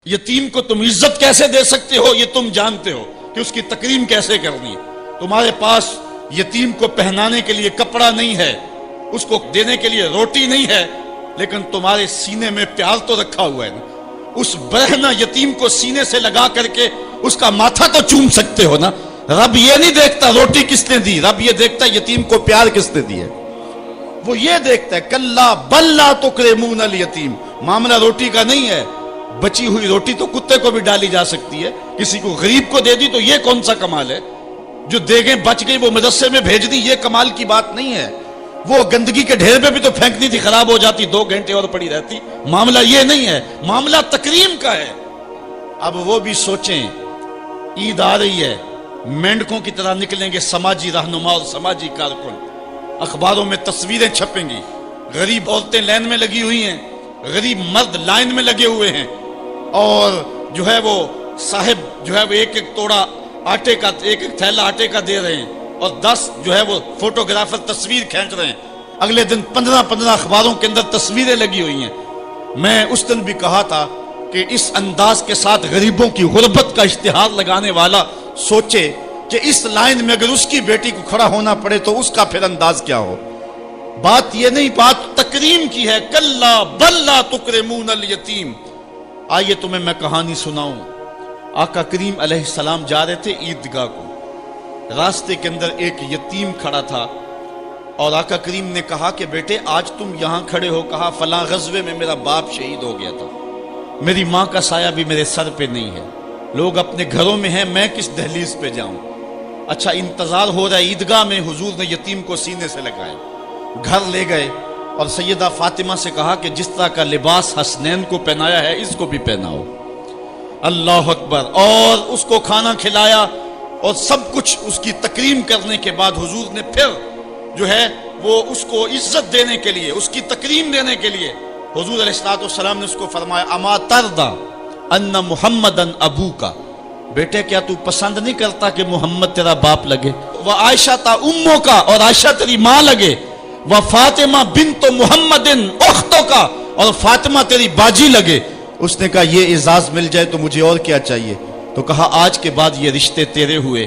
یتیم کو تم عزت کیسے دے سکتے ہو یہ تم جانتے ہو کہ اس کی تکریم کیسے کرنی ہے۔ تمہارے پاس یتیم کو پہنانے کے لیے کپڑا نہیں ہے، اس کو دینے کے لیے روٹی نہیں ہے، لیکن تمہارے سینے میں پیار تو رکھا ہوا ہے نا۔ اس برہنہ یتیم کو سینے سے لگا کر کے اس کا ماتھا تو چوم سکتے ہو نا۔ رب یہ نہیں دیکھتا روٹی کس نے دی، رب یہ دیکھتا یتیم کو پیار کس نے دی ہے۔ وہ یہ دیکھتا ہے کلا بل لا تکرمون الیتیم، معاملہ روٹی کا نہیں ہے۔ بچی ہوئی روٹی تو کتے کو بھی ڈالی جا سکتی ہے، کسی کو غریب کو دے دی تو یہ کون سا کمال ہے؟ جو دیگیں بچ گئی وہ مدرسے میں بھیج دی، یہ کمال کی بات نہیں ہے۔ وہ گندگی کے ڈھیر پہ بھی تو پھینکنی تھی، خراب ہو جاتی، 2 گھنٹے اور پڑی رہتی۔ معاملہ یہ نہیں ہے، معاملہ تکریم کا ہے۔ اب وہ بھی سوچیں، عید آ رہی ہے، مینڈکوں کی طرح نکلیں گے سماجی رہنما اور سماجی کارکن، اخباروں میں تصویریں چھپیں گی، غریب عورتیں لائن میں لگی ہوئی ہیں، غریب مرد لائن میں لگے ہوئے ہیں، اور جو ہے وہ صاحب جو ہے وہ ایک ایک توڑا آٹے کا، ایک ایک تھیلا آٹے کا دے رہے ہیں، اور 10 جو ہے وہ فوٹوگرافر تصویر کھینچ رہے ہیں۔ اگلے دن 15 اخباروں کے اندر تصویریں لگی ہوئی ہیں۔ میں اس دن بھی کہا تھا کہ اس انداز کے ساتھ غریبوں کی غربت کا اشتہار لگانے والا سوچے کہ اس لائن میں اگر اس کی بیٹی کو کھڑا ہونا پڑے تو اس کا پھر انداز کیا ہو۔ بات یہ نہیں، بات تکریم کی ہے۔ کلا بل لا تکرمون الیتیم۔ آئیے تمہیں میں کہانی سناؤں۔ آقا کریم علیہ السلام جا رہے تھے عیدگاہ کو، راستے کے اندر ایک یتیم کھڑا تھا، اور آقا کریم نے کہا کہ بیٹے آج تم یہاں کھڑے ہو، کہا فلاں غزوے میں میرا باپ شہید ہو گیا تھا، میری ماں کا سایہ بھی میرے سر پہ نہیں ہے، لوگ اپنے گھروں میں ہیں، میں کس دہلیز پہ جاؤں۔ اچھا انتظار ہو رہا ہے عیدگاہ میں، حضور نے یتیم کو سینے سے لگائے، گھر لے گئے اور سیدہ فاطمہ سے کہا کہ جس طرح کا لباس حسنین کو پہنایا ہے اس کو بھی پہناؤ۔ اللہ اکبر۔ اور اس کو کھانا کھلایا اور سب کچھ اس کی تکریم کرنے کے بعد حضور نے پھر جو ہے وہ اس کو عزت دینے کے لیے، اس کی تکریم دینے کے لیے حضور علیہ السلام نے اس کو فرمایا اما ترضى ان محمدن ابوکا، بیٹے کیا تو پسند نہیں کرتا کہ محمد تیرا باپ لگے؟ وہ عائشہ تا امو کا، اور عائشہ تیری ماں لگے، وہ فاطمہ بنت محمد اختوں کا، اور فاطمہ تیری باجی لگے۔ اس نے کہا یہ اعزاز مل جائے تو مجھے اور کیا چاہیے؟ تو کہا آج کے بعد یہ رشتے تیرے ہوئے۔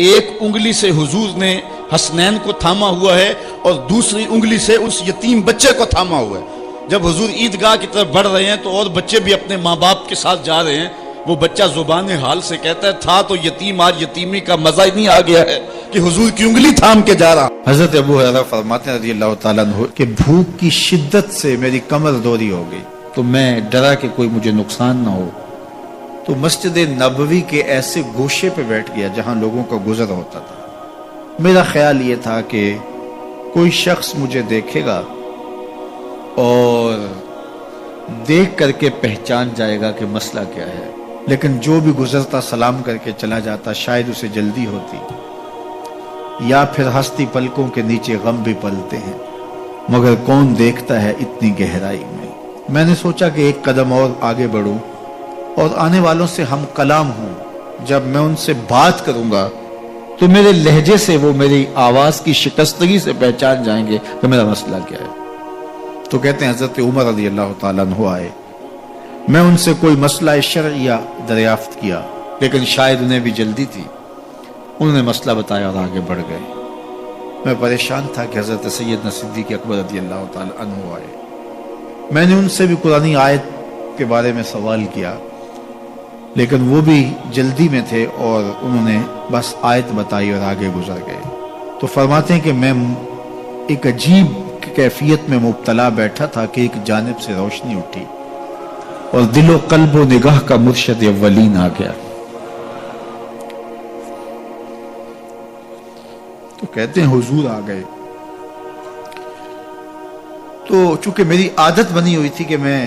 ایک انگلی سے حضور نے حسنین کو تھاما ہوا ہے اور دوسری انگلی سے اس یتیم بچے کو تھاما ہوا ہے۔ جب حضور عیدگاہ کی طرف بڑھ رہے ہیں تو اور بچے بھی اپنے ماں باپ کے ساتھ جا رہے ہیں۔ وہ بچہ زبان حال سے کہتا ہے تھا تو یتیم، آج یتیمی کا مزہ ہی نہیں آ گیا ہے کہ حضور کی انگلی تھام کے جا رہا۔ حضرت ابو ہریرہ فرماتے ہیں رضی اللہ تعالیٰ عنہ کہ بھوک کی شدت سے میری کمر دوری ہو گئی، تو میں ڈرا کہ کوئی مجھے نقصان نہ ہو، تو مسجد نبوی کے ایسے گوشے پہ بیٹھ گیا جہاں لوگوں کا گزر ہوتا تھا۔ میرا خیال یہ تھا کہ کوئی شخص مجھے دیکھے گا اور دیکھ کر کے پہچان جائے گا کہ مسئلہ کیا ہے، لیکن جو بھی گزرتا سلام کر کے چلا جاتا، شاید اسے جلدی ہوتی، یا پھر ہستی پلکوں کے نیچے غم بھی پلتے ہیں، مگر کون دیکھتا ہے اتنی گہرائی میں۔ میں نے سوچا کہ ایک قدم اور آگے بڑھوں اور آنے والوں سے ہم کلام ہوں، جب میں ان سے بات کروں گا تو میرے لہجے سے وہ میری آواز کی شکستگی سے پہچان جائیں گے کہ میرا مسئلہ کیا ہے۔ تو کہتے ہیں حضرت عمر رضی اللہ تعالیٰ عنہ آئے، میں ان سے کوئی مسئلہ شرعیہ دریافت کیا، لیکن شاید انہیں بھی جلدی تھی، انہوں نے مسئلہ بتایا اور آگے بڑھ گئے۔ میں پریشان تھا کہ حضرت سیدنا صدیق اکبر رضی اللہ تعالیٰ عنہ آئے۔ میں نے ان سے بھی قرآنی آیت کے بارے میں سوال کیا، لیکن وہ بھی جلدی میں تھے اور انہوں نے بس آیت بتائی اور آگے گزر گئے۔ تو فرماتے ہیں کہ میں ایک عجیب کیفیت میں مبتلا بیٹھا تھا کہ ایک جانب سے روشنی اٹھی اور دل و قلب و نگاہ کا مرشد اولین آ گیا۔ تو کہتے ہیں حضور آ گئے، تو چونکہ میری عادت بنی ہوئی تھی کہ میں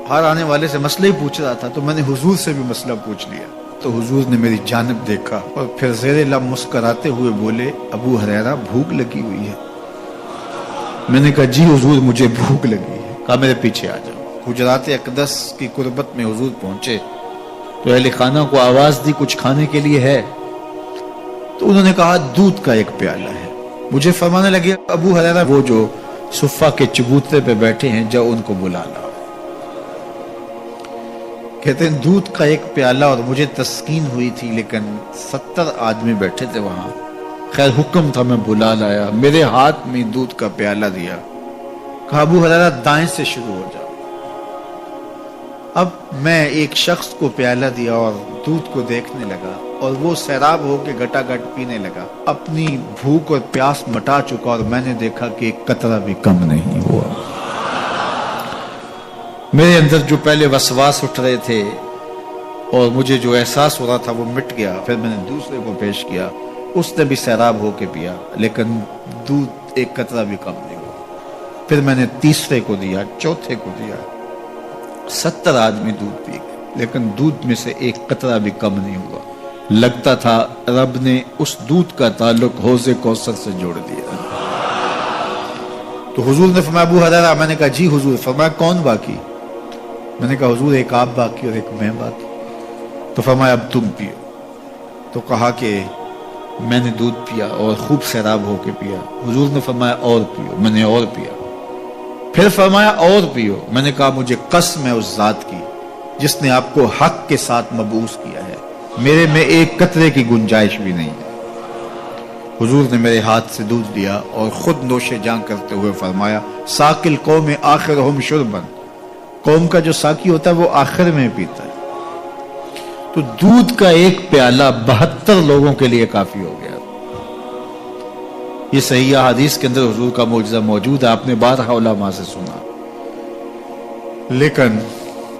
ہر آنے والے سے مسئلہ ہی پوچھ رہا تھا، تو میں نے حضور سے بھی مسئلہ پوچھ لیا۔ تو حضور نے میری جانب دیکھا اور پھر زیر لب مسکراتے ہوئے بولے ابو ہریرہ بھوک لگی ہوئی ہے؟ میں نے کہا جی حضور مجھے بھوک لگی ہے۔ کہا میرے پیچھے آ جاؤ۔ حجرات اقدس کی قربت میں حضور پہنچے تو اہل خانہ کو آواز دی کچھ کھانے کے لیے ہے؟ تو انہوں نے کہا دودھ کا ایک پیالہ ہے۔ مجھے فرمانے لگے ابو ہریرہ وہ جو صفہ کے چبوترے پہ بیٹھے ہیں جاؤ ان کو بلا لاؤ۔ کہتے ہیں دودھ کا ایک پیالہ اور مجھے تسکین ہوئی تھی، لیکن 70 آدمی بیٹھے تھے وہاں. خیر حکم تھا، میں بلا لایا، میرے ہاتھ میں دودھ کا پیالہ دیا، کہا ابو ہریرہ دائیں سے شروع ہو جاؤ. اب میں ایک شخص کو پیالہ دیا اور دودھ کو دیکھنے لگا، اور وہ سیراب ہو کے گٹا گٹ پینے لگا. اپنی بھوک اور پیاس مٹا چکا، اور میں نے دیکھا کہ ایک قطرہ بھی کم نہیں ہوا. میرے اندر جو پہلے وسواس اٹھ رہے تھے اور مجھے جو احساس ہو رہا تھا وہ مٹ گیا. پھر میں نے دوسرے کو پیش کیا، اس نے بھی سیراب ہو کے پیا، لیکن دودھ ایک قطرہ بھی کم نہیں ہوا. پھر میں نے تیسرے کو دیا، چوتھے کو دیا. 70 آدمی دودھ پی گئے، لیکن دودھ میں سے ایک قطرہ بھی کم نہیں ہوا. لگتا تھا رب نے اس دودھ کا تعلق حوض کوثر سے جوڑ دیا. تو حضور نے فرمایا ابو ہریرہ، میں نے کہا جی حضور. فرمایا کون باقی؟ میں نے کہا حضور ایک آپ باقی اور ایک میں باقی. تو فرمایا اب تم پیو. تو کہا کہ میں نے دودھ پیا اور خوب سیراب ہو کے پیا. حضور نے فرمایا اور پیو. میں نے اور پیا. پھر فرمایا اور پیو. میں نے کہا مجھے قسم ہے اس ذات کی جس نے آپ کو حق کے ساتھ مبعوث کیا ہے، میرے میں ایک قطرے کی گنجائش بھی نہیں ہے. حضور نے میرے ہاتھ سے دودھ لیا اور خود نوش جاں کرتے ہوئے فرمایا ساقل قوم آخرہم شربن، قوم کا جو ساقی ہوتا ہے وہ آخر میں پیتا ہے. تو دودھ کا ایک پیالہ 72 لوگوں کے لیے کافی ہو گیا. یہ صحیح حدیث کے اندر حضور کا معجزہ موجود ہے، آپ نے بارہا علماء سے سنا. لیکن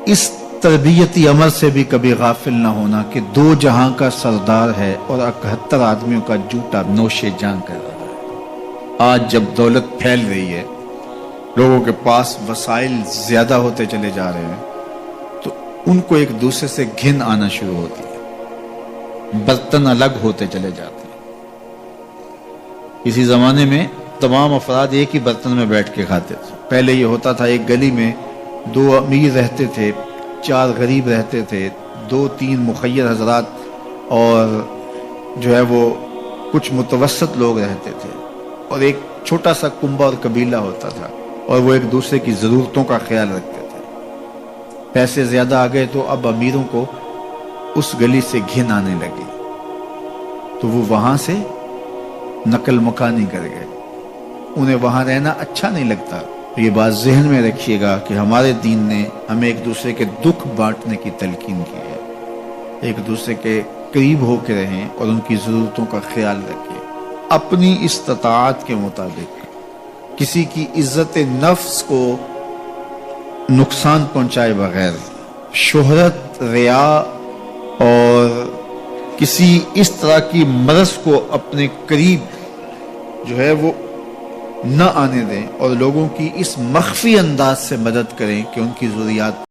اس تربیتی عمل سے بھی کبھی غافل نہ ہونا کہ 2 جہاں کا سردار ہے اور 71 آدمیوں کا جوٹا نوش جان کر رہا ہے. آج جب دولت پھیل رہی ہے، لوگوں کے پاس وسائل زیادہ ہوتے چلے جا رہے ہیں، تو ان کو ایک دوسرے سے گھن آنا شروع ہوتی ہے، برتن الگ ہوتے چلے جاتے ہیں. اسی زمانے میں تمام افراد ایک ہی برتن میں بیٹھ کے کھاتے تھے. پہلے یہ ہوتا تھا ایک گلی میں 2 امیر رہتے تھے، 4 غریب رہتے تھے، 2-3 مخیر حضرات اور جو ہے وہ کچھ متوسط لوگ رہتے تھے، اور ایک چھوٹا سا کنبہ اور قبیلہ ہوتا تھا، اور وہ ایک دوسرے کی ضرورتوں کا خیال رکھتے تھے. پیسے زیادہ آ گئے تو اب امیروں کو اس گلی سے گھن آنے لگی، تو وہ وہاں سے نقل مکانی کر گئے. انہیں وہاں رہنا اچھا نہیں لگتا. یہ بات ذہن میں رکھیے گا کہ ہمارے دین نے ہمیں ایک دوسرے کے دکھ بانٹنے کی تلقین کی ہے. ایک دوسرے کے قریب ہو کے رہیں اور ان کی ضرورتوں کا خیال رکھیں، اپنی استطاعت کے مطابق. کسی کی عزت نفس کو نقصان پہنچائے بغیر، شہرت، ریا اور کسی اس طرح کی مرض کو اپنے قریب جو ہے وہ نہ آنے دیں، اور لوگوں کی اس مخفی انداز سے مدد کریں کہ ان کی ضروریات